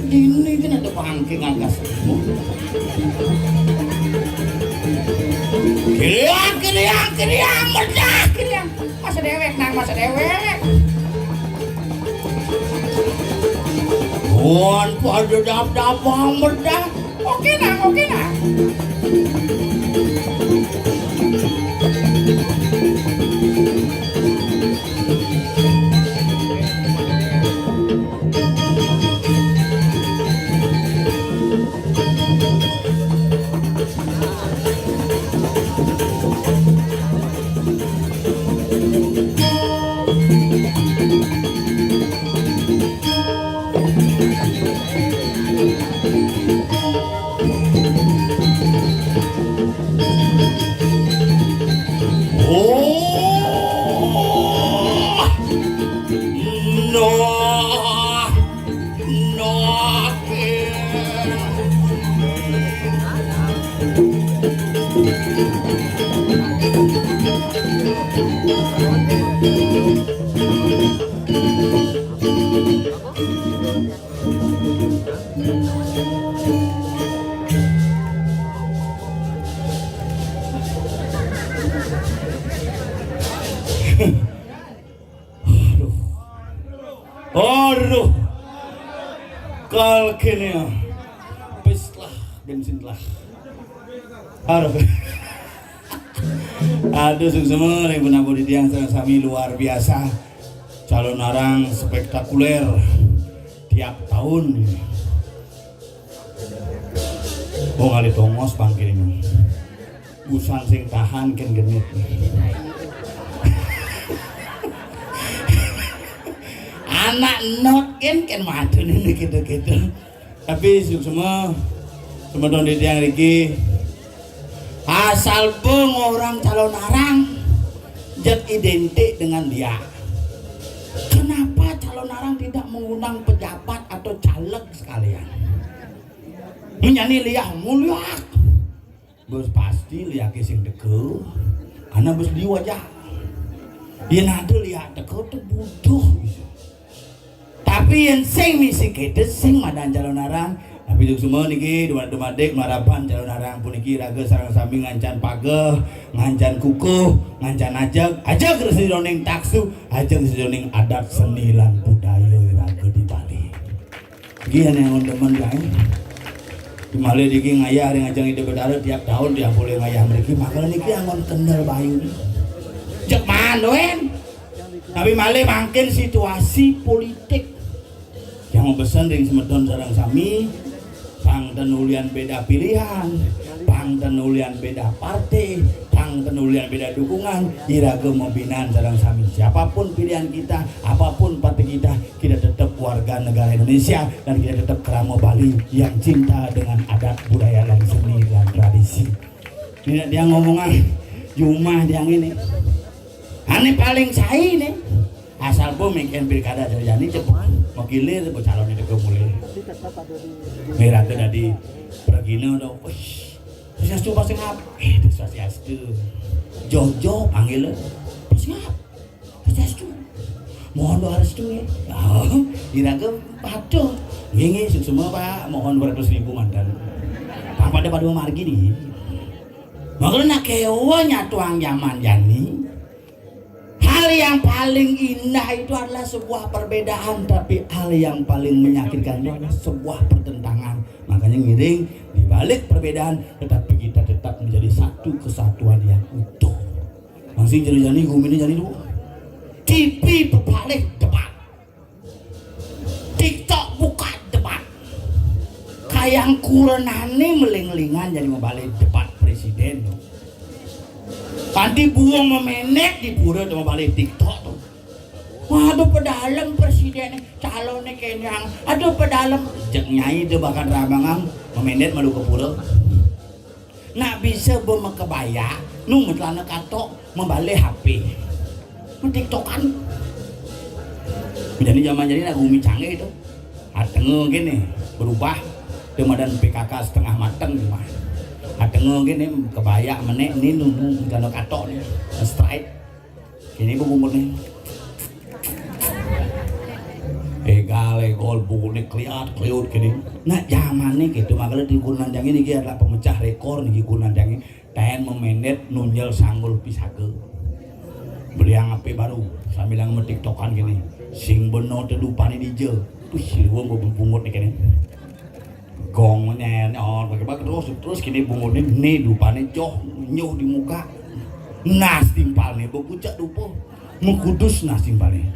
Ini kan ada pangking angkas. Kiriang, merdah, kiriang. Masa dewek, nang masa dewek. Wan, pada dap-dapang merdah. Oke nah. Aduh, kal kene ya, pes lah, bensin lah. Aduh, semua yang pernah bodi tiang sami luar biasa, calon arang spektakuler tiap tahun. Oh kali tongos bangkir ini, busan sing tahan ken genit. Anak not kan madu nih gitu. Tapi semua don di tiang Riki asal beng orang calon arang jet identik dengan dia. Kenapa calon arang tidak mengundang pejabat atau caleg sekalian? Menyanyi liah mulia. Bos pasti liah sing deke karena bos di wajah. Yen ada liah deke tuh butuh. Tapi yang sing misi kita sing madan calon arang. Tapi itu semua niki dumadek marapan calon arang puniki raga sareng sami ngancan pageh, ngancan kukuh, ngancan ajag residoning taksu, ajag residoning adat seni lan budaya raga di Bali. Gian yang demen lain. Di Bali niki ngayah ring ajang ide bedara tiap tahun dia boleh ngayah mriki makanya niki angon kendal bayu. Jek manoen. Tapi Mali makin situasi politik yang membesar ring semedon sareng sami pang tenulian beda pilihan, pang tenulian beda partai, pang tenulian beda dukungan, iraga membinaan sareng sami. Siapapun pilihan kita, apapun partai kita tetap warga negara Indonesia dan kita tetap kerama Bali yang cinta dengan adat budaya dan seni dan tradisi. Tidak dia ngomongan Jumah yang ini. Ane paling sahi nih. Asal pun mikirin pilkada jadi cepet mogilir bu calon itu mulai merah tuh dari pergino udah sosiastu pasti ngap itu sosiastu Jojo panggil pasti ngap sosiastu mohon doa restu ya diragam patuh ini semua pak mohon 200.000 mantan pada margi nih makanya kewanya tuang zaman jani. Hal yang paling indah itu adalah sebuah perbedaan, tapi hal yang paling menyakitkan itu adalah sebuah pertentangan. Maka Makanya ngiring di balik perbedaan tetapi kita tetap menjadi satu kesatuan yang utuh. Masih jadi gumini jadi dulu. TV berbalik depan. TikTok buka depan. Kayang kurenane meling-lingan jadi membalik depan presiden tuh. Tadi buang memenek di pura tuh membalik TikTok tuh. Waduh pedalam presiden calonnya kenyang. Aduh pedalam jek nyai itu bahkan ramangang memenet malu ke pura. Nak bisa bawa kebaya nu metelana katok membalik HP. Mentiktokan. Jadi zaman jadi nak umi canggih itu. Ateng gini berubah kemudian PKK setengah mateng mah. Ateng gini kebaya menek ini nu metelana katok nih. Strike. Ini bumbu nih. Gol buku kliat gini. Nah zaman ini gitu makanya di Gunandang ini adalah pemecah rekor nih Gunandang ini. Tahan memenet nunjel sanggul pisake. Beliang apa baru sambil yang metiktokan gini. Sing beno tedupane di je. Tuh siluang bungut nih gini. Gong nyenyor bagaimana terus gini bungut nih dupane joh nyuh di muka. Nas timpal nih bukucak dupo. Mengkudus nas timpal nih.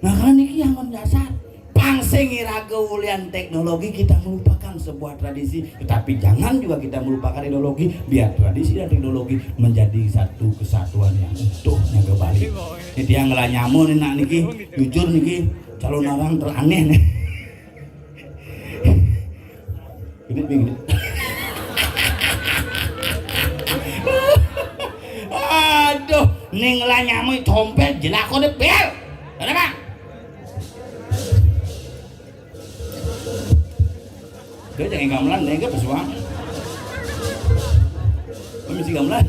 Nah kan ini yang mendasar pangsing iraga ulian teknologi kita melupakan sebuah tradisi tetapi jangan juga kita melupakan ideologi biar tradisi dan teknologi menjadi satu kesatuan yang utuh yang kembali ini dia ngelanyamu nih nak niki jujur niki calon orang teraneh nih gini aduh nih ngelanyamu dompet jelako deh bel ada bang dia jangan gamelan, dia enggak bersuang. Mesti gamelan.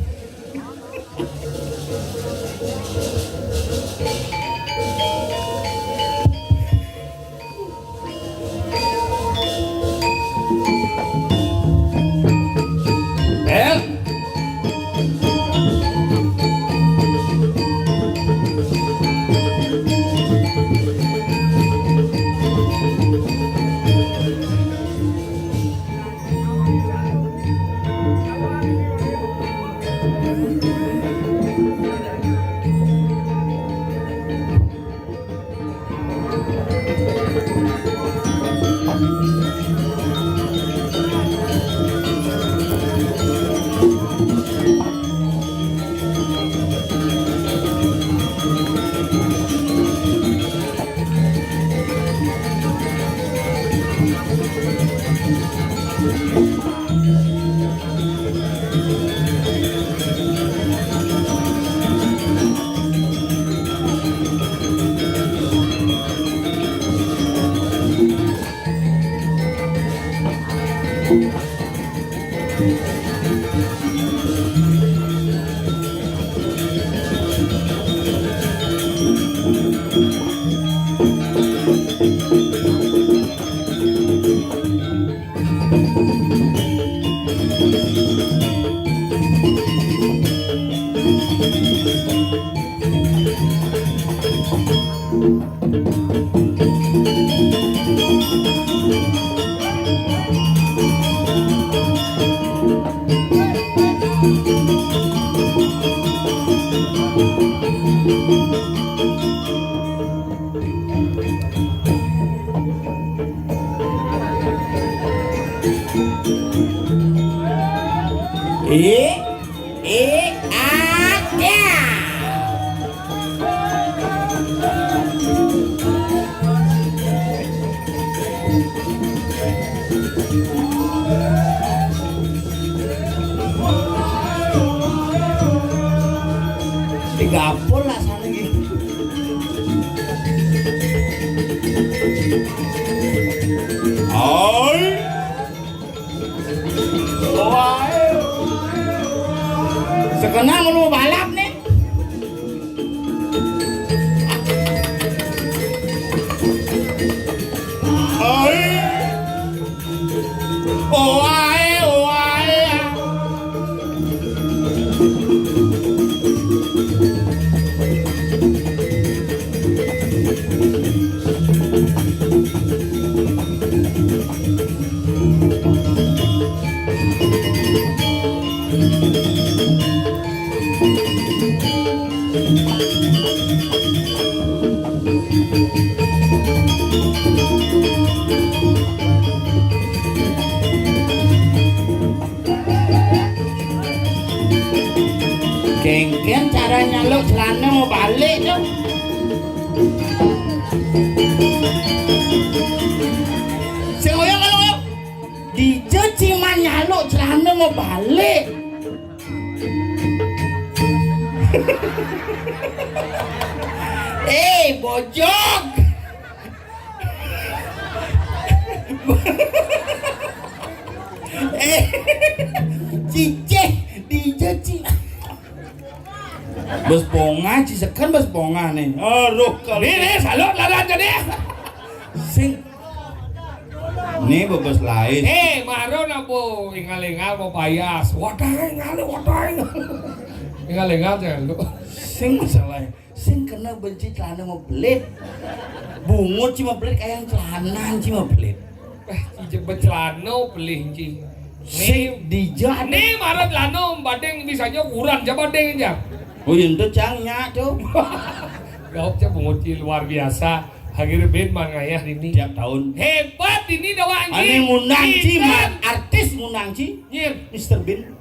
Digapol lah sana gitu. Oi. Sekarang mau balap nih. Oi. Oai. Engken cara nyaluk celana mau balik tuh. Sing oyong kalau dicuci mah nyaluk celana mau balik. Bojok. Ciceh dicuci. Bos bonga cisekan bos bonga nih. Aduh kali ini salut laran jadi. Sing ini bos lain. Maro na po ingal-ingal mo payas. Waday ingal. Ingal-ingal jangan lu. Sing masalah. Sing kena benci celana mau belit. Bungut cuma belit kayak celana cuma belit. Jebet celana beli ci. Sing dijat. Nih maro celana badeng bisanya ukuran coba badeng aja. Oh itu cangnya tuh. Gaup bungut ci luar biasa. Akhirnya band mangayah ini Tiap tahun. hebat ini dawa anjing. Ane ngundang ci, artis ngundang ci. Nyir Mr. Bean.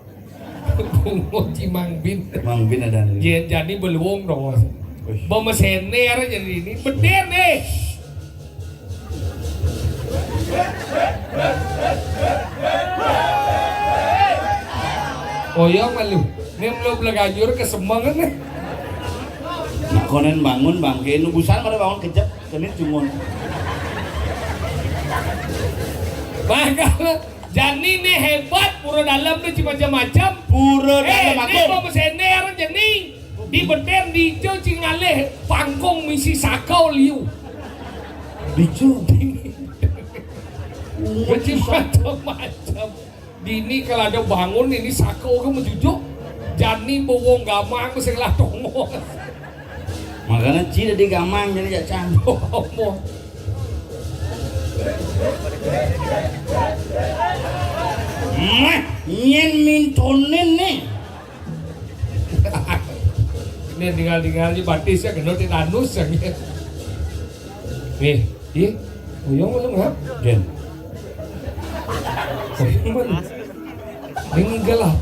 bungut ci Mang Bin. Mang Bin ada nih. Jen jadi beluong dong. Bawa mesennya ada jadi ini. Beden deh. Oh ya malu. Ini belum belagajur kesemangan nih. Nak konen bangun bangke nubusan pada bangun kejap kenit cumun. Makanya Jani nih hebat, pura dalam tuh macam-macam. Pura dalam aku. Ini bawa mesennya ada Jani. Di beden di jauh cingaleh pangkong misi sakau liu. Dicu. Macam-macam. Dini kalau ada bangun ini sakau kan menjujuk. Jani bowong gamang mesti lah tomo. Makanya ci di gamang jadi jak canggung. Nyen mintonin nih. Ini tinggal di batis ya kena tetanus ya. Nih, uyong lu nggak? Jen. Uyong mana? Ini gelap.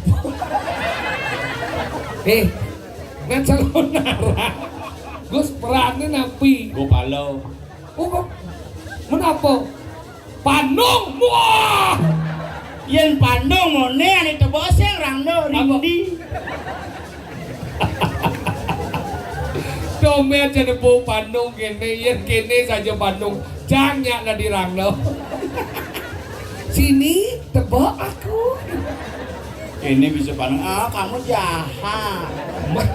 Ngan calon nara. Gus perannya napi. Gue palau. Oh, menapa? Panung, wah! Yen pandong mone ane teboseng rangno rindi. Domer jadi bau Bandung kene, yen kene saja Bandung, jangan lah dirang lo. Sini tebak aku. Ini bisa pandang. Kamu jahat. Mah,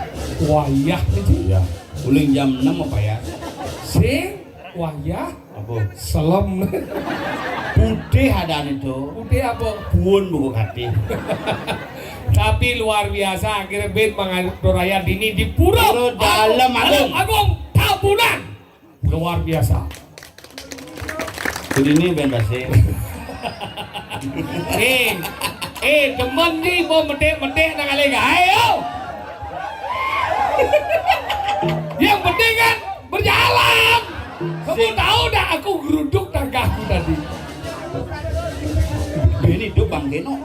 wayah nih. Iya. Uling jam 6 apa ya? Sing wayah. Apa? Selam. Putih ada itu. Udah apa? Buun buku hati. Tapi luar biasa akhirnya band Mangadoraya Dini di Pura Dalam Agung Tabunan. Luar biasa. Jadi ini band basir. Teman ni mau medek nang ale ayo. Yang penting kan berjalan. Kamu tahu dah aku geruduk tanggaku tadi. Ini hidup Bang Geno.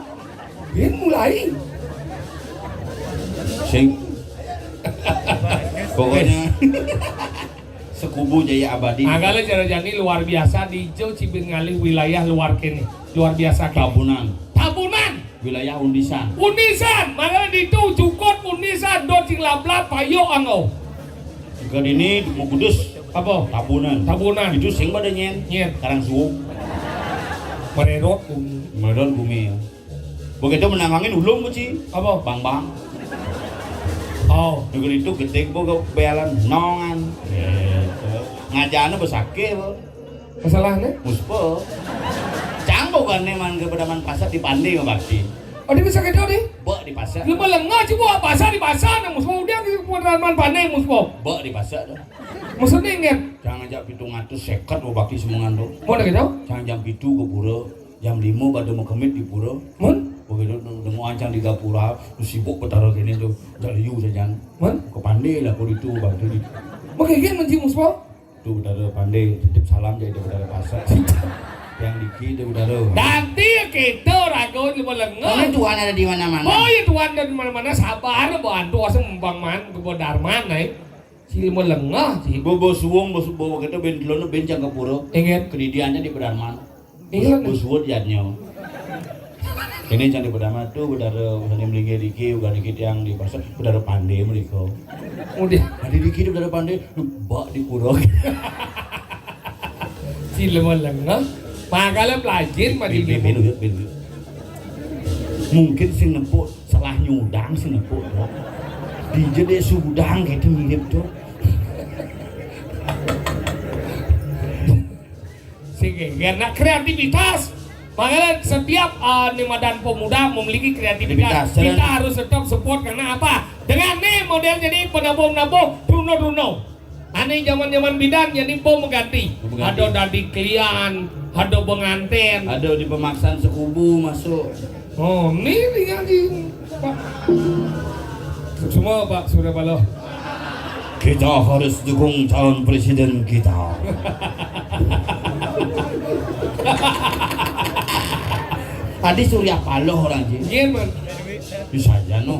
Ini mulai. Sing. Pokoknya Sekubu Jaya Abadi. Anggale cara jani luar biasa di Jauh Cibin Ngalih wilayah luar kene. Luar biasa kene. Tabunan. Wilayah Undisan. Mana di itu cukot Undisan do cing lablap payo angau. Ke ini mau kudus Apa? Tabunan. Itu sing pada nyen. Karang suuk. Mererot. Medon bumi. Begitu menangangin ulung kuci. Apa? Bang. Oh, Dengan itu ketik boga bealan nongan. Ngajana besake bo. masalahnya? Muspo. Canggo kan neman ke pedaman pasar di Pandi bakti. Oh, dia bisa kena deh. Bok di pasar. Lu melengah coba pasar di pasar nang muspo dia di pedaman Pandai muspo. Bok di pasar dah. Maksudnya ingat. Jangan jam 750 mau bakti semongan do. Mau nak tahu? Jangan jam 7 ke pura. Jam 5 pada mau kemit di pura. Mun? Begitu nemu ancang di gapura, tu sibuk petara kini tu jaliu saja. Mun? Ke Pandai lah puri tu bakti di. Makanya menci muspo. Tu betara Pandai titip salam jadi betara pasar. Yang diki tu betara. Nanti gitu rago cuma lengah. Karena Tuhan ada di mana-mana. Oh ya Tuhan dari mana-mana sabar bantu asal membang man ke Darman nih. Si lima lengah sih. Bobo suwung bobo kita ben dulu ben jangka pura. Ingat Kedidiannya di Bedarman. Ingat. Bos suwut jadinya. Ini jangan di Bedarman tuh bedara misalnya melingkir dikit, udah dikit yang di pasar bedara pandai mereka. Udah. Ada dikit bedara pandai, bak di pura. Si lima lengah. Makanya pelajar mah di mungkin sing nepuk salah nyudang sing nepuk tuh. Dijede sudang gitu mirip tuh. Karena kreativitas. Makanya setiap nimadan pemuda memiliki kreativitas. Kreativitas, Kita harus tetap support karena apa? Dengan nih model jadi penabung-nabung Bruno. Aneh zaman-zaman bidan jadi bom mengganti. Ada dari klian, ada pengantin, Ada di pemaksaan sekubu masuk. oh ini lagi Pak. Semua Pak Surya Paloh. Kita harus dukung calon presiden kita. Tadi Surya Paloh orang sih. Iya man. Bisa aja no.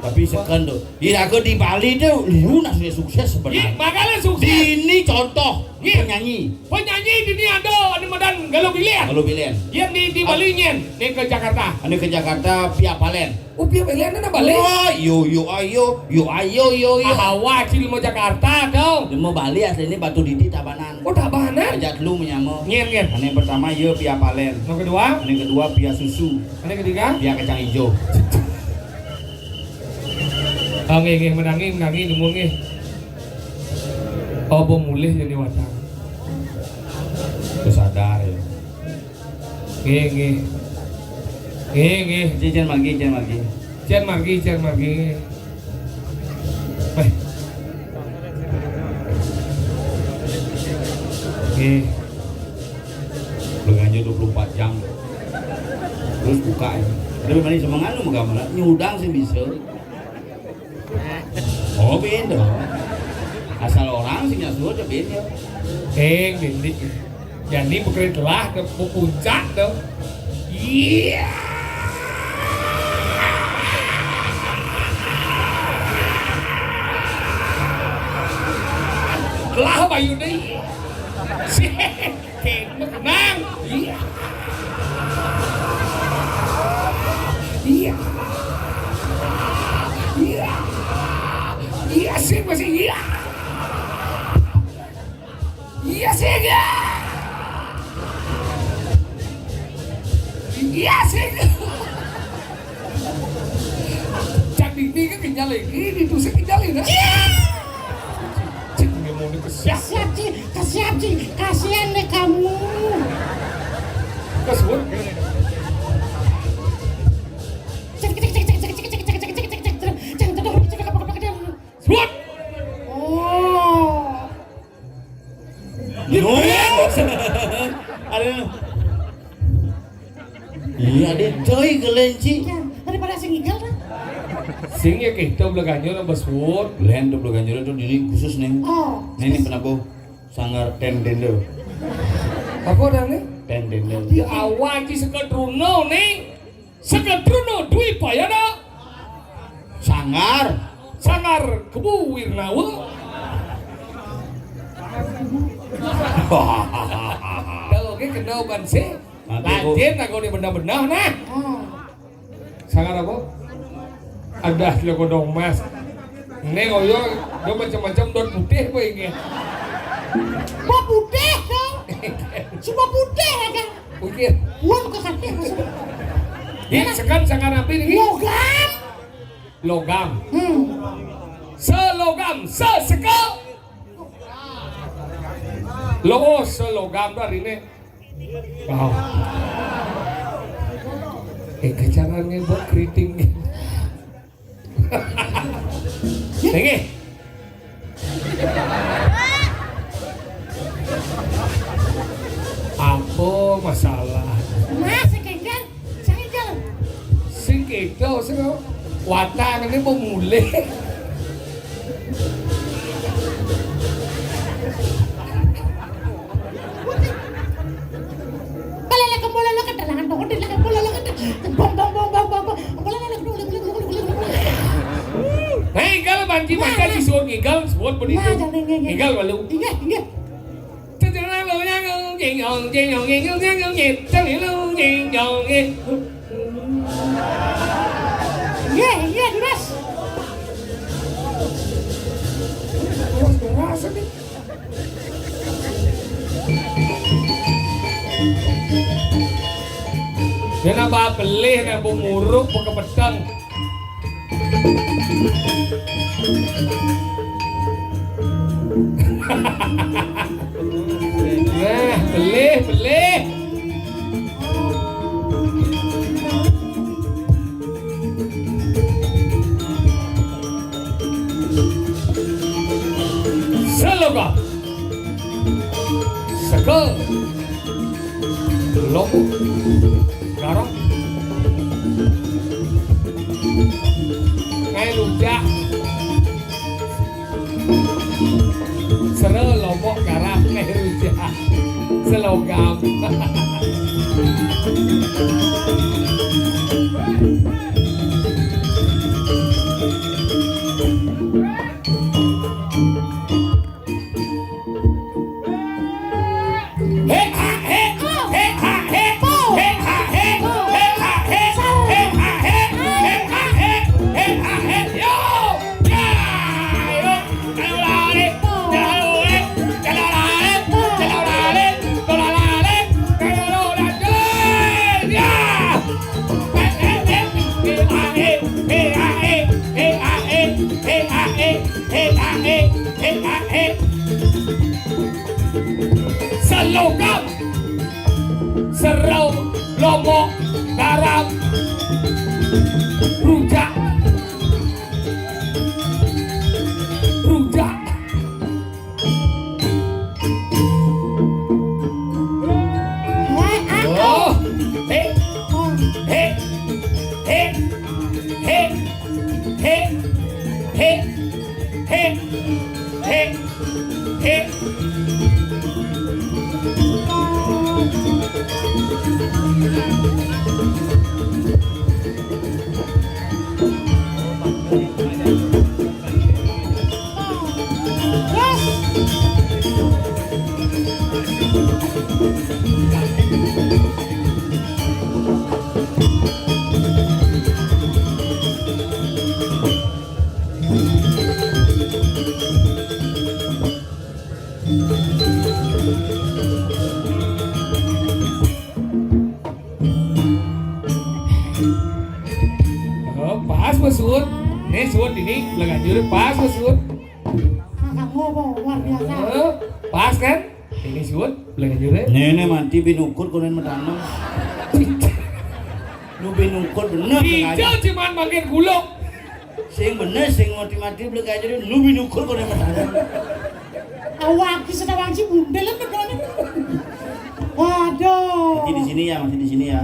Tapi sekan tuh. Irago di Bali tuh liu sudah sukses Iya, sebenarnya. makanya sukses. Ini contoh Iya. penyanyi. Penyanyi di sini ada Madan Galuh Pilihan. Kalau pilihan. Yang di Bali nyen, nih ke Jakarta. Ane ke Jakarta Pia Palen. Oh, Pia Pilihan mana Bali? Oh, yo ayo. Hawa cil mau Jakarta kau. Dia mau Bali aslinya Batu Didi Tabanan. Oh, Tabanan. Ajat lu menyamo. Nyen. Ane yang pertama yo Pia Palen. Yang kedua, Ane yang kedua Pia Susu. yang ketiga. Pia Kacang Hijau. Oh, nge menangi nemu nge. Oh, bom mulih jadi watang. Terus sadar ya. Nge. Jangan margi. Cian margi. Nge. Lengannya 24 jam. Terus buka ya. Tapi mana semangat lu mau nyudang sih bisa. Oh beda. Asal orang sih nyasuh aja beda. Bindi. Jadi bekerja telah ke puncak tuh. Iya. Telah bayu deh. Menang. Iya. Iya sih masih iya. Iya sih ya. Iya sih. Jadi ini kan kenyal ini tuh saya kenyalin ya. Cik nggak mau dikesiap. Kasihan Ci, kasihan deh kamu. Kasur. Suat. Oh, No. Ada. Iya ada coy kelenci. ya, daripada singgil lah. Sing ya kita belakangnya nama suat. Len tuh belakang itu ini khusus nih. Oh, Ini penabuh sangar tendendo. Apa dah nih? Tendendo. Di awal di sekedruno nih. Sekedruno dui payana. Sangar. Sangar kebu Wirnawa. Kalau ke kenal ban sih. Lanjut aku di benda-benda nah. oh. Sangar apa? Ada sila kodong mas. Ini ngoyo, do macam-macam don putih apa ini? Buah putih dong. Semua putih aja. Ukir. Buang ke kaki maksudnya. Ini sekan sangar apa ini? Logam. Logam. Hmm. Seseka. Logo selogam dari ini. Wow. Kecarannya buat keriting. Ini. Apa masalah? Mas, kengkel, saya Sing kita sing watang ini mau mulai. Kalau kamu lalu ke dalam dong. Bong bong bong bong bong. Hei, kalau banci baca si suon ngigal, suon begitu. Ngigal balu. Ingat, ingat. Iya, iya, Duras. Dia nak beli, nak muruk, pakai pedang. Nah, beli. Seloga, sekel, lomo, garong, ngai rujak, sere lomo garang ngai rujak, selogam. Selogam, serau, lombok, garam, rujak, oh, pas masuk. Nih suut ini belakang jurus pas masuk. Kamu luar biasa. Pas kan? Ini suut belakang jurus. Nenek mati binukur konen metanam. Nu binukur bener Hijau cuman makin gulung. sing bener sing mati belakang jadi nu binukur konen metanam. Awak ki sedawang si bundel bedone. Waduh. Masih di sini ya.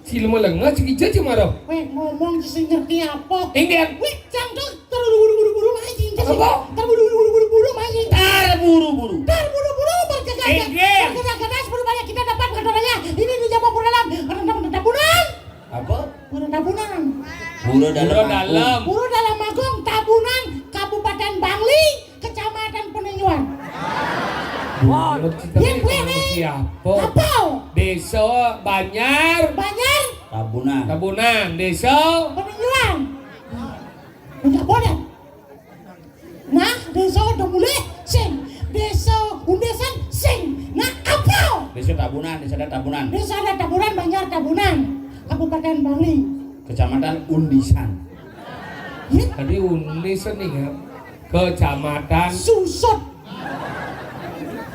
Si lemah lengah si hijau cuma roh. Weh ngomong sih ngerti apa? Ingin. Wih cangkok terburu-buru mancing. Apa? Terburu-buru mancing. Terburu-buru. Terburu-buru Ingin. bergegas sebelum banyak kita dapat kadonya. Ini dijawab dalam tabunan. Apa? Buru tabunan. Buru dalam. Buru dalam Agung Tabunan Kabupaten Bangli Kecamatan Peninjuan. Wow. Yang gue nih. Siapa? Apa? Desa Banjar. Tabunan. Desa Peninjuan. Enggak boleh. Nah, desa udah mulai sing. Desa undesan sing. Nah, apa? Desa Tabunan. Desa ada Tabunan, Banjar Tabunan, Kabupaten Bangli. Kecamatan Undisan. Ya, tadi Undisan nih kan. Kecamatan Susut.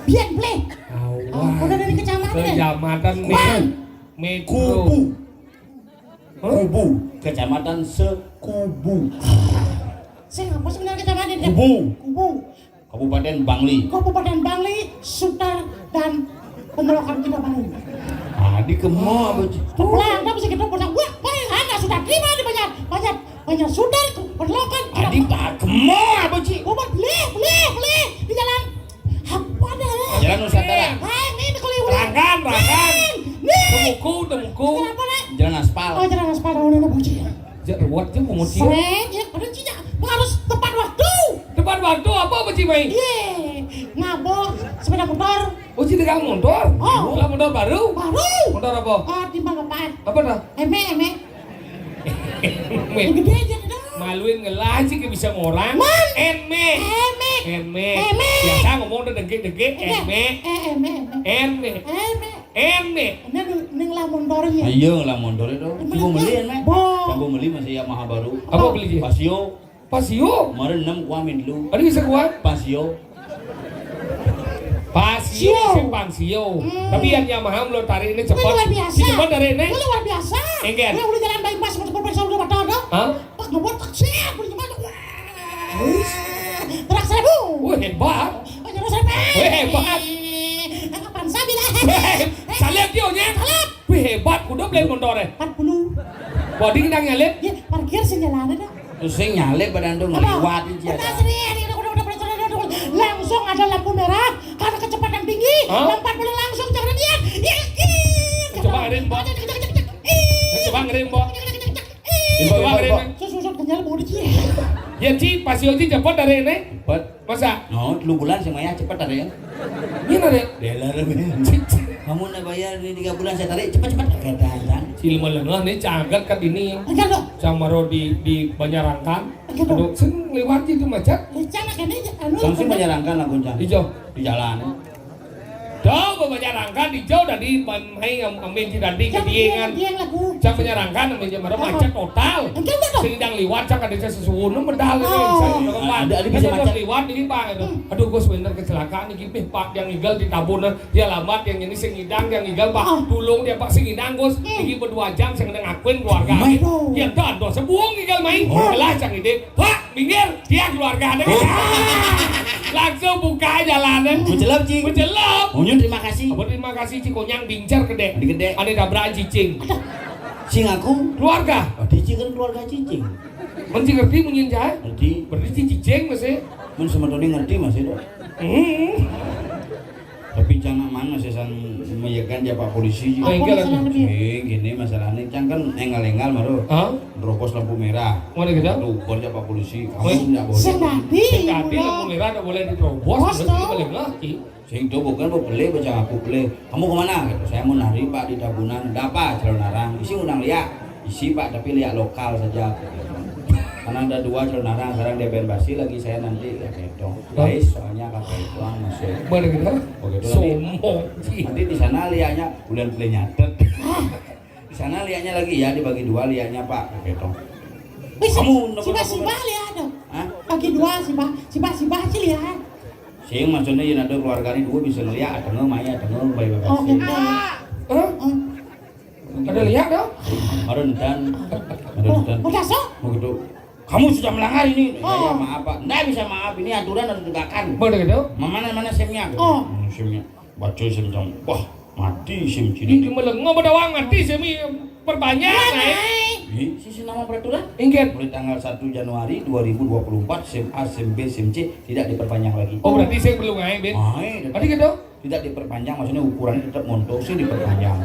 Biar boleh. Awah. Udah dari kecamatan. Kecamatan Bang. Metro. Kubu. Kecamatan Sekubu. Sing apa sebenarnya kecamatan? Kubu. Kabupaten Bangli. Kabupaten Bangli, Sutar dan Pendelokan kita Bangli. Di kemo apa? Pulang, tapi kita pulang. Wah, paling ada sudah terima di banyak Sutar, Pendelokan. Adi pak kemo apa sih? Obat beli di jalan. Apa ada? Jalan Nusantara. Ini kalau Rangkan. Nih. Temuku. Kenapa nih? Cik. Jak ruwet je pungut cio. Seret ya, ada Cik. Harus tepat waktu. Depan waktu apa Cik Mai? Ye, ngabok sepeda motor. Oh Cik dagang motor? Oh. Lah motor baru? Baru. Motor apa? Oh, timbang apaan? Apa dah? Eme. Eme. Gede aja dah. Maluin ngelah sih ke bisa ngorang. Man. Eme. Eme. Biasa ngomong udah degek-degek. Eme. Eme. Neng lamun dornya. Ayo lah motor itu. Ibu beli kan, Mek? Bo. Ibu beli masih Yamaha baru. Apa beli Cik? Pasio. Pasio. Kemarin 6 kuamin dulu. Ada bisa kuat? Pasio. Pasio, simpang sio. Tapi yang Yamaha lo tarik ini Ini cepat. luar biasa. Si cepat dari ini. Ini luar biasa. Engken. Udah jalan bypass masuk perpesa udah batal dah. Hah? Pas ngebut taksi, boleh gimana? Terak 1000. Wah hebat. Nyerah 1000. Wih, hebat. Kapan sabi lah. Salep dia nya. Salep. Wih hebat, kudu beli motor 40. Bodi kita nyalip. Ya, parkir sinyalan dah. Terus saya nyalip pada itu ngeliwat aja. Udah sini, udah langsung ada lampu merah karena kecepatan tinggi. Hah? Lompat boleh langsung jangan dia. Coba ngerim, Mbak. Coba ngerim, Mbak. Info, Coba ngerim. Susut kenyal mau dia. Ya Ci, Pasio Ci cepat dari ini. Cepat. Masa? No, 3 bulan sih Maya cepat ada ya. Gimana deh? Dealer kamu nak bayar ini 3 bulan saya tarik cepat-cepat keadaan. Silma lengah nih cagat kat ini. Enggak dong. Camaro di Banyarangkan. Gitu. Aduh, seng lewat itu macet. Jangan kan ini anu. Langsung menyarankan lah kuncang. Hijau. Di jalan. Jauh Banyarangkan di jauh dari Banhai amin ci dadi ke diengan. Dia yang lagu. Cang Banyarangkan amin Camaro macet total. Enggak dong. Sedang liwat cang ada sesuatu medal ini. Oh. Saya udah kemana? Ada bisa macet. Liwat ini Pak. Aduh gue sebenarnya kecelakaan ini Pak yang igal di tabun dia lambat yang ini sing ngidang yang igal Pak tulung dia Pak sing ngidang Gus iki berdua jam sing ngakuin keluarga. Ya dan dosa buang igal main. Kelah cang ide. Pak minggir dia keluarga ada. Langsung buka jalanan. Mencelap cing. Mencelap. Unyun terima kasih. Apa terima kasih Cikonyang bincar gede. Gede. Ada dabraan cicing. Cing aku. Keluarga. Oh, cicing kan keluarga cicing. Menci ngerti munyin jahe. Ngerti. Berarti cicing masih. Men sama Doni ngerti Mas itu. Tapi jangan mana sih sang meyakan dia Pak polisi. Oh, enggak lah. Gini masalahnya cang kan engal-engal maru. Hah? Terobos lampu merah. Mana gitu? Ukur dia Pak polisi. Oh, Kamu enggak boleh. Senadi. Tadi lampu merah udah boleh diterobos. Bos, Terus dong. balik lagi. Sing itu bukan mau beli baca aku beli. Kamu kemana? Gitu. Saya mau nari Pak di Tabunan. Udah apa? Calon narang. Isi undang liak. Isi Pak tapi liak lokal saja. Karena ada 2 calon narang. Sekarang dia basi lagi saya nanti ya ketong. Guys soalnya kakak itu masuk. Mana gitu? Oh gitu Sombong. nanti di sana liaknya bulan beli nyatet. Di sana liaknya lagi ya dibagi 2 liaknya Pak. Ketong. Kamu si Bah lihat dong. Hah? Bagi 2 si Bah sih lihat. Sing maksudnya yang ada keluarga ini 2 bisa ngeliat. Ada nggak Maya, ada nggak bayi Oh, basi. enggak. Hah? Ada lihat dong? Kemarin dan Udah sok. begitu. Kamu sudah melanggar ini. Oh. Ya maaf Pak. Nggak bisa maaf. Ini aturan harus ditegakkan. Mana gitu? Mana SIM-nya? Oh. SIM-nya. Baca SIM jam. Wah, mati SIM Ini ciri. melengah pada wang mati semi perbanyak naik. Sisi nama peraturan Ingat. mulai tanggal 1 Januari 2024 SIM A, SIM B, SIM C tidak diperpanjang lagi. Oh berarti saya belum ngai Ben. Tadi gitu? Tidak diperpanjang maksudnya ukurannya tetap montok sih diperpanjang.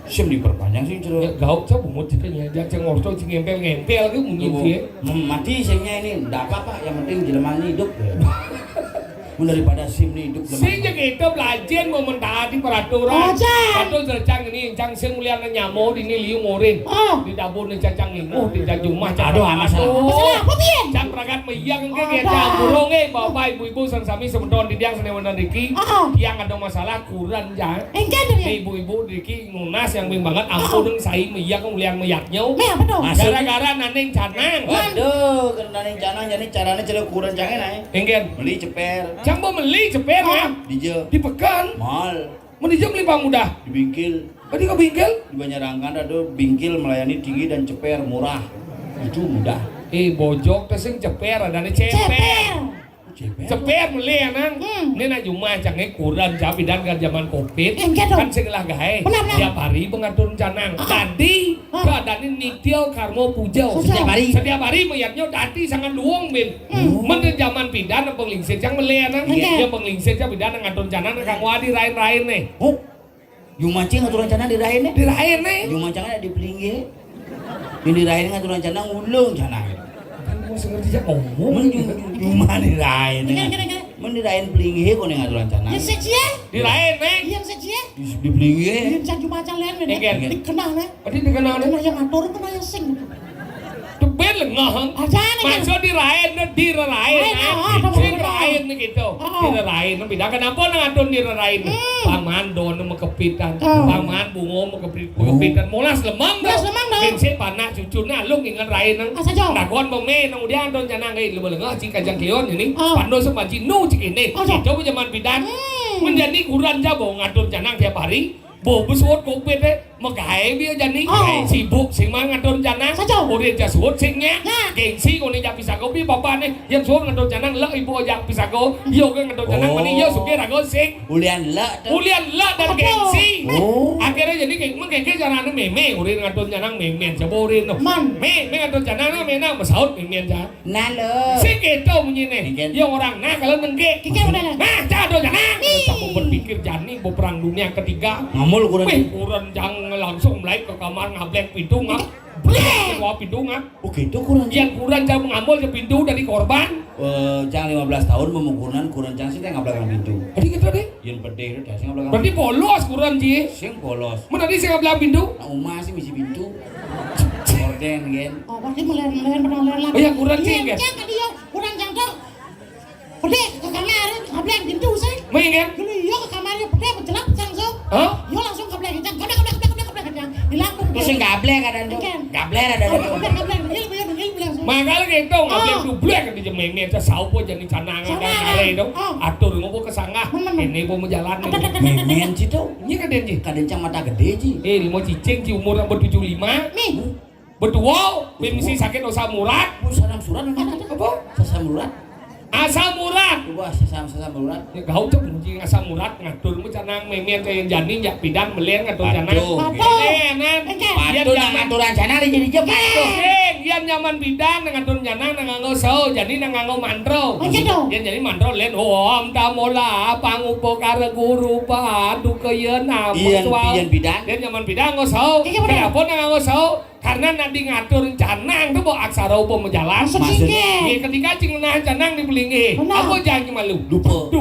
SIM diperpanjang sih Ya cerita. gauk coba mau ceritanya. Jangan ngorto ngempel ke munyin sih. Mati SIM-nya ini enggak apa-apa yang penting jelema ini hidup. Daripada SIM ini hidup Sing jeung itu belajar mau mentaati peraturan. Oh, Cang. Aduh cercang ini cang sing mulia nyamo di ini liu ngorin. Oh. Di dapur ni cacang imuh di jumah Aduh, masalah. Masalah apa pian? Cang peragat meyang ke Ada. kita burung bapak ibu-ibu sang sami sementon di diang senewan diki. Oh. Yang ada masalah kurang ja. Enggak deh. Ibu-ibu diki nunas yang bing banget ampun sai meyang muliang meyaknya. Meh apa dong? Gara-gara naneng canang. Waduh, kena ning canang jadi caranya jadi ukuran canggih naik. Enggen. Beli ceper. Cang mau beli ceper ya. Dijo. Di pekan. Mal. Mau dijam beli bang mudah. Di bingkil. Tadi ke bingkel? Di Banyarangkan ada bingkil melayani tinggi dan ceper murah. Itu mudah. Bojok tesing ceper ada ceper. Ceper. Ceper beli ya nang. Ini nak cuma canggih kurang capi dan kan zaman covid. Enggak dong. Kan segelah gahe. Benar. Tiap hari pengatur canang. Tadi keadaan ini nitio karmo pujau. Setiap hari. Setiap hari meyaknya tadi sangat luang bin. Mana zaman pindah penglingsir yang beli ya nang. Oke. Dia penglingsir yang pindah ngatur canang kang wadi rain-rain nih. Oh, yung mancing aturan canang dirahin nih. Dirain nih. Yung mancingnya di pelinggi. Ini rain ngaturan canang ulung canang. Kan gua sengerti aja ngomong. Men cuma dirain. Gini. Men dirain pelingi ko ning ngaturan canang. Yang secia. Dirain, Mek. Yang secia. Di pelingi. Yang jangan cuma jalan ini. Engken. Dikenal nih. Tadi dikenal Kenal yang ngatur, kenal yang sing. Tebel ngeheng. Aja nih. Maksud dirain, direrain. Direrain gitu. Direrain, beda kenapa ngatur direrain? Paman don mekepitan, paman bungo mekepitan, molas lemang dah. Kense panak cucuna lu ingat rain nang. Nakon bome nang udian don janang ai leuh leungeuh cing kajang kion ini. Pando semaji nu cik ini. Coba zaman bidan. Menjadi kuran jabo ngatur janang tiap hari. Bo besut kopet magae bieu jani sibuk sing mah ngatur janang urip jasut sing nya gengsi ko ni jak pisago bi bapa ni yang suruh ngatur janang le ibu jak pisago yo ke ngatur janang mani yo suge rago sing Ulian le dan gengsi akhirnya jadi kayak mengke jangan meme urip ngatur janang meme coba urip no me ngatur janang me na masaut meme ja na le sing gitu menyine yo orang nah kalau nengke nah ngatur janang tak berpikir jani perang dunia ketiga ngamul kurang kurang jangan langsung mulai ke kamar ngablek pintu blek bawa pintu oh gitu kurang yang kurang jangan mengambil ke pintu dari korban jangan 15 tahun memukuran kurang jangan sih teh ngablakang pintu jadi gitu deh yen pede itu dah sing ngablakang berarti polos kurang ji sing polos mana tadi saya ngablak pintu nah umah sih misi pintu orden gen Oh, berarti melen lagi. oh ya kurang ji kan Jangan dia, kurang jangan. Pede ke kamar, ngablek pintu sih. main kan Yo ke kamar pede penjelap langsung. hah Yo langsung ngablek jang. Kadang. Dilangkung. terus sing gablek kadang tuh gablek ada Ngablek. Ilmu langsung. makanya gitu ngablek dublek kan di jemengnya itu saupo jadi canangan dan kare itu atur ngopo kesangah ini po menjalan menen sih tuh ini kan ji kadencang mata gede ji limo cicing ci umur yang ber-75 Nih. betul misi sakit dosa murad sadam surat apa sasam surat asam murad coba sasam surat gau tuh kunci asam murad ngatur mu canang memen kayak jani jak pidan melen ngatur canang enan patuh nang aturan canang jadi jepatuh yan zaman pidan ngatur canang nganggo sau jadi nganggo mantro yan jadi mantro len om tamola pangupo kare guru padu keyeun iyan bidan yan zaman pidan nganggo sau kenapa nganggo sau karena nanti ngatur canang tuh bawa aksara upah menjalan Maksudnya ketika cing nah canang dipelingi apa jangan malu dupo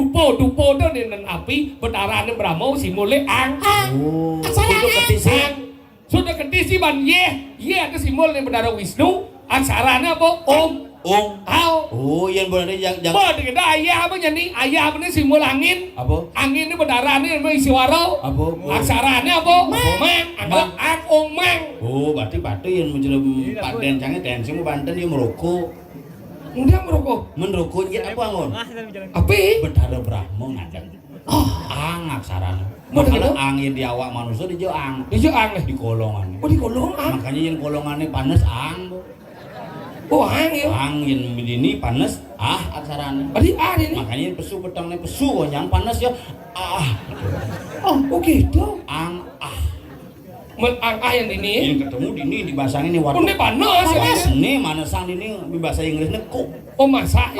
tuh dengan api benarannya beramo simule ang sudah ketisi ban ye ada simbol yang bendara Wisnu aksaranya apa om oh yang benar yang kita ayah apa jadi ayah apa nih simbol angin apa angin ini benarannya isi waro apa aksaranya apa mang anggap ang ong mang oh berarti batu yang menjelum paden canggih dancing mau banten yang merokok udah merokok apa ngon api Betara Brahmo ngadang ang aksaranya makanya ang yang di awak manusia di ang di di kolongan di kolongan makanya yang kolongannya panas ang ang ya ang yang ini panas aksaranya ini makanya pesu petangnya pesu yang panas ya gitu ang yang ini yang ketemu ini dibasangin ini warna ini panas ini manasang ini bahasa Inggrisnya kuk masak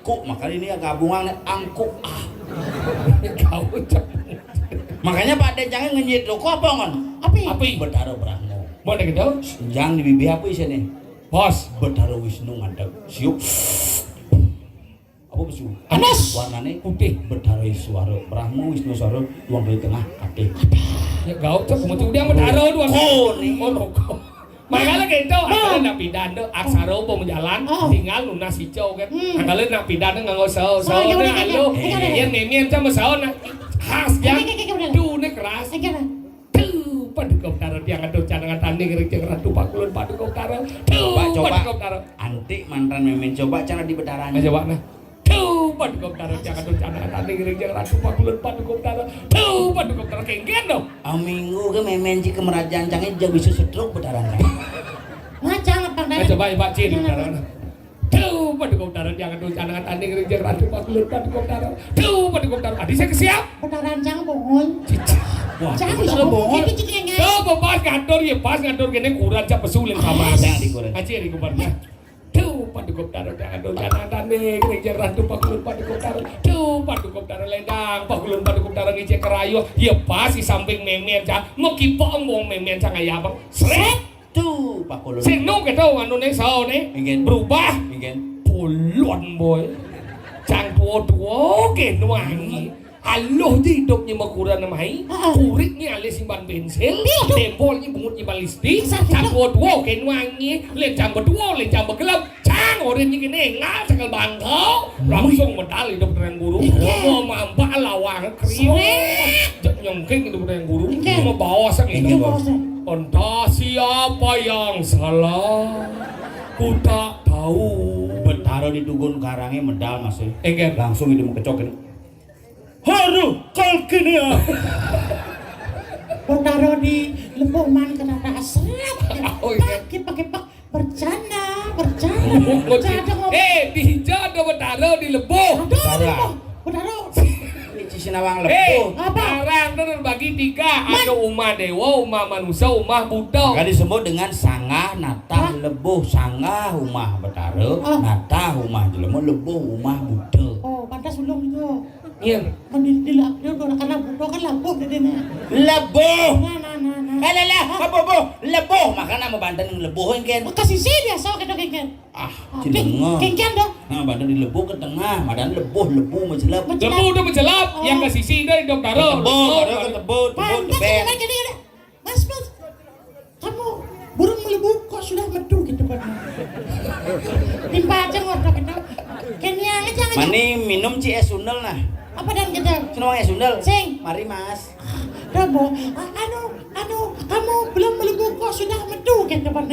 kuk makanya ini gabungan angkuk kau makanya Pak Dencangnya ngenyit lo kok apa kan api Betara Brahmo boleh gitu yang di bibi apa isinya bos Betara Wisnu ngadeg siup apa besu panas warnanya putih Betara Iswara Brahmo Wisnu Swara tuang dari tengah kate ya gau tuh kemudian dia Betara dua rokok makanya gitu akhirnya nak pidan tuh aksara apa menjalan tinggal lunas hijau kan akhirnya nak pidan tuh nganggo sau nah lu yang nemen sama sau nak khas ya tuh nih keras tuh padukop taruh dia ngatur cadangan tanding rejeng ratu pakulun padukop taruh coba antik mantan memen coba cara di betaranya coba nah tuh padukop taruh dia ngatur cadangan tanding rejeng ratu pakulun padukop taruh tuh padukop taruh kengken dong minggu ke memen si kemerajaan cangnya jauh bisa setruk betaranya ngacang apa coba Pak Cid betaranya tuh padukop taruh dia ngatur cadangan tanding rejeng ratu pakulun padukop taruh tuh padukop taruh adi saya kesiap benaran jang bohong wah jangan bisa bohong coba pas ngatur gini kurang cap pesulin sama yang dikurang aci di kubarnya tuh padukop taruh dia ngatur cadangan tanding rejeng ratu pakulun padukop taruh tuh padukop taruh lendang pakulun padukop taruh ngicek kerayu ya pas di samping memen cah mau kipong wong memen cah kayak apa seret tuh Pak Kulo. Sing nu keto anu ning sao ne Ingin. berubah Ingin. puluhan boy. Chang tua ke wangi. Aloh di hidupnya makuran nama hai. Kuritnya alis simpan bensin. Tempolnya bungutnya balistik. Chang tua ke wangi. Lencang berdua, lencang bergelap. Chang orangnya kene nggak cakal bangkau. Langsung medal hidup dengan guru. Mau mampak lawang kriwet. Nyongking hidup dengan guru. Mau bawa sang itu. Entah siapa yang salah. Ku tak tahu. Betaro di Tugun Karangnya medal Mas. Engger. Langsung itu mau kecokin. Haru kini ya. Bertaruh di Lembongan kenapa asrap? Oh, iya. Pakai bercanda. Dihijau ada bertaruh di Lebo. Bertaruh. Ini Sinawang Lepo. Sekarang itu terbagi 3. Ada umat dewa, umat manusia, umat Buddha. Kan disebut dengan sangah natah lebuh. Sangah umah betaro, natah umah jelema, lebuh umah Buddha. Oh, pantas belum itu. Iya. Kan di karena Buddha kan lampu di sini. Lebuh. Nah. Lebuh. Lebuh. Makanya mau Banten yang lebuh kan. Kasih sih biasa kita kengken. Cilenga. Kengken dong. Nah, Banten di lebuh ke tengah, Madan lebuh menjelap. Lebu udah menjelap, yang ke sisi dari dok taruh. Tebut, Pantas tebet. kan jadi Mas, kamu burung melebu kok sudah metu gitu Pak. Timpa aja ngotot gitu. Kenya aja. Mani minum ci es sundel nah. Apa dan kita? Senang es sundel. Sing. Mari Mas. Robo, kamu belum melebu kok sudah metu gitu Pak.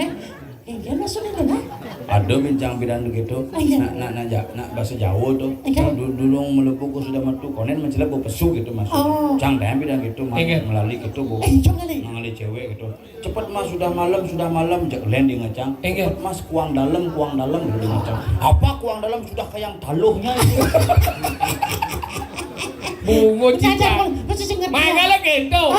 Kengken masuk itu nah. Ada bincang bidan gitu. Nak bahasa Jawa tuh. Dulu melepuh ku sudah metu konen mencelap bu pesu gitu Mas. Cang dan bidan gitu melalui gitu bu. Mengalih cewek gitu. Cepet Mas sudah malam jak landing ngacang. Cepet Mas kuang dalam gitu ngacang. Apa kuang dalam sudah kayak taluhnya itu. Bungo cita. Masih singet. Makanya kento.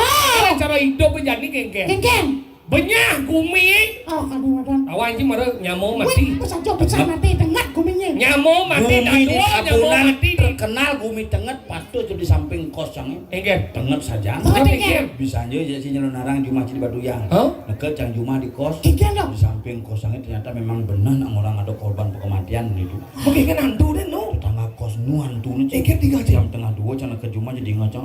Cara hidup menjadi kengken. Banyak gumi. Oh, aduh. Awan sih marah nyamuk mati. Bisa mati tengah guminya. Nyamuk mati Gumi di nyamuk Sabunan mati. terkenal gumi tenget patut di samping kos yang Engger. tenget saja. Bisa aja jadi si nyelonarang Jumah di Batuyang. Deket Cang Jumah di kos. Di samping kos yang ternyata memang benar orang ada korban kematian itu. Oke kan hantu deh no. Tetangga kos nu hantu nih. Engger 3 jam. Jam tengah 2 Cang ke Jumah jadi ngacang.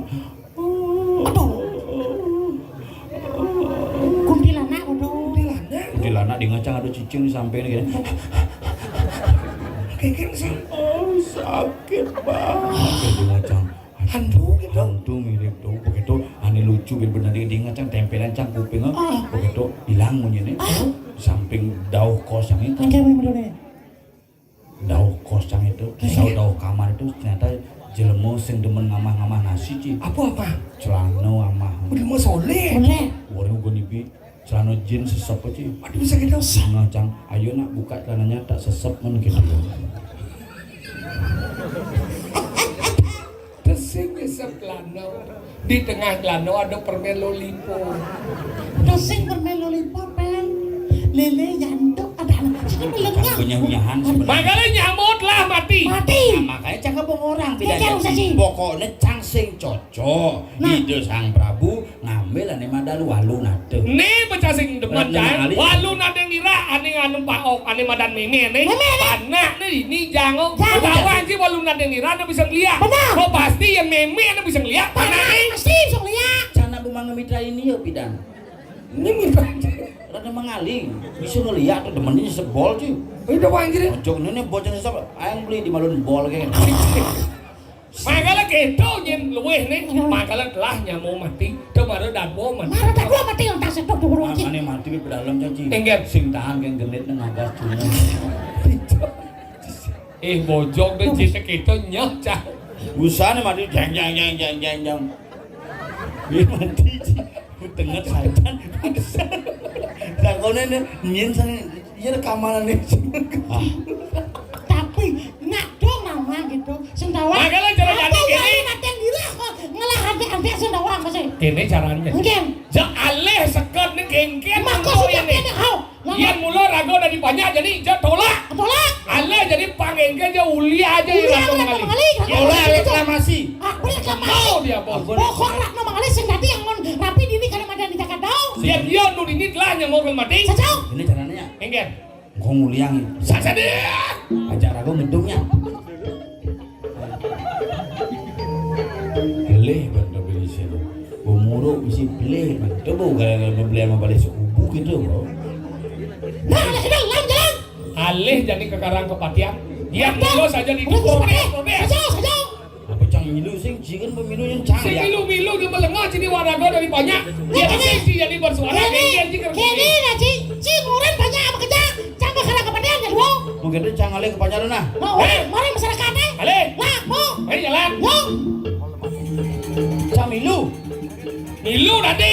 Kuntilanak di ngacang ada cicing di samping gini. Kengken sih. Oh sakit banget di ngacang. Hantu mirip tuh begitu ane lucu bener di ngacang tempelan cang kuping begitu hilang munyene samping dauh kos yang itu. Dauh kos yang itu, dauh kamar itu ternyata jelema sing demen ngamah-ngamah nasi ci. Apa? Celana amah. Udah mau soleh. Warung gue nibi celana jin sesep ci. Aduh bisa gitu. Ngacang, ayo nak buka celananya tak sesep men gitu. Desing seplano. Di tengah lano ada permen lollipop. Desing permen lollipop pen. Lele yantuk ada sini melengah. Punya-punyahan sebenarnya. Makanya nyamut lah mati. Nah, makanya cang kebong orang Iya, bedanya. Pokoknya cang sing cocok. Ide Sang Prabu ngambil ane madalu walu nade. Nih pecah sing demen jae. Walu nade ngira ane nganu paok ane madan meme nih. Panak nih ini jango. Tahu sih walu nade ngira ane bisa ngeliat. Oh pasti yang meme ane bisa ngeliat. Panak nih. Pasti bisa ngeliat. Cana bumang mitra ini ya pidan. Ini mitra. Rada mengali, bisa ngeliat tuh demennya sebol cuy. Udah wanjir. Ojok ini bocah sesep, ayang beli di malun bol kayak. Makanya gitu nyen luweh nih. Makanya telah nyamuk mati. Kemarin dabo mati. Marah tak gua mati yang tak sedok di burung Ane mati di dalam caci. Engger. Sing tahan yang genit nang agas cuma. Bojok deh cita gitu nyoh cah. Busane mati jang. Dia mati ci. Tenget sajan. Lakone nyen sang ieu rekaman nih. Tapi nak dong nama gitu. Sendawa. Makanya cara jadi gini. Nanti yang gila kok ngalah hati sendawa masih. Gini caranya. Mungkin. Ja aleh seket nih kengken. Maka sudah ini kau. Yang mula rago dari banyak jadi ja tolak. Aleh jadi pangengken ja ulia aja ya rago mengali. Oleh reklamasi. Boleh reklamasi. Mau dia bos. Pokok nak nama kali sing dadi yang rapi dini karena ada di Jakarta. Dia dia nu dinit lah yang mau mati. Sajau. Ini caranya Enggen. kau nguliangin Saja dia. acara gue ngedungnya beleh benda beli sini umuro isi beleh benda bu kalau beli sama balik suku gitu bro Nah, jalan. Alih jadi ke karang kepatian. Dia dulu saja di protes. Sajau. apa cang milu sing jikan pemilu yang cang Si ya milu di melengah sini waraga dari banyak. Dia sensi jadi bersuara enggen jika Kini lah ci murid banyak apa kerja. Sampai karang kepadean ya lu. mungkin dia cang alih kepanjaran nah Mari masyarakatnya. Alih. Lah, mau. Ayo jalan. Yo. cang milu Milu tadi.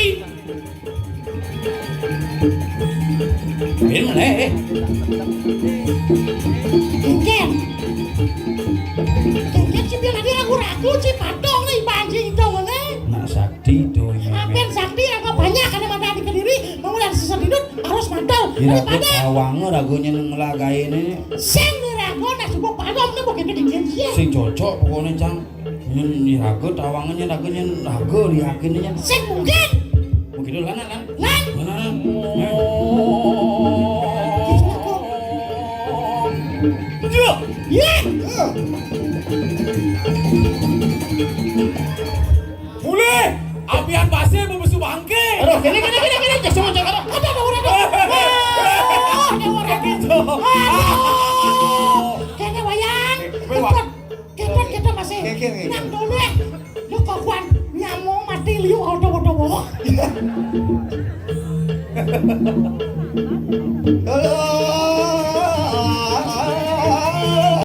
main mana Ken. Ken ci biar dia ragu-ragu ci padong nih banjing dong nak sakti tuh Apen sakti apa banyak karena mana di Kediri mau lihat sesedidut harus mantul kira-kira awangnya ragunya ngelagai ini sing ragu nak sebuah padom nih bukan kedingin sih sing cocok pokoknya cang nyen dirago tawangannya ragunya rago diyakinnya sing mungkin mungkin itu lan lan ya Mulai, apian pasir membesu bangke. aduh kene jangan semua jangan ada orang kayaknya wayang kepot kita masih nang dulu lu kawan nyamuk mati liu auto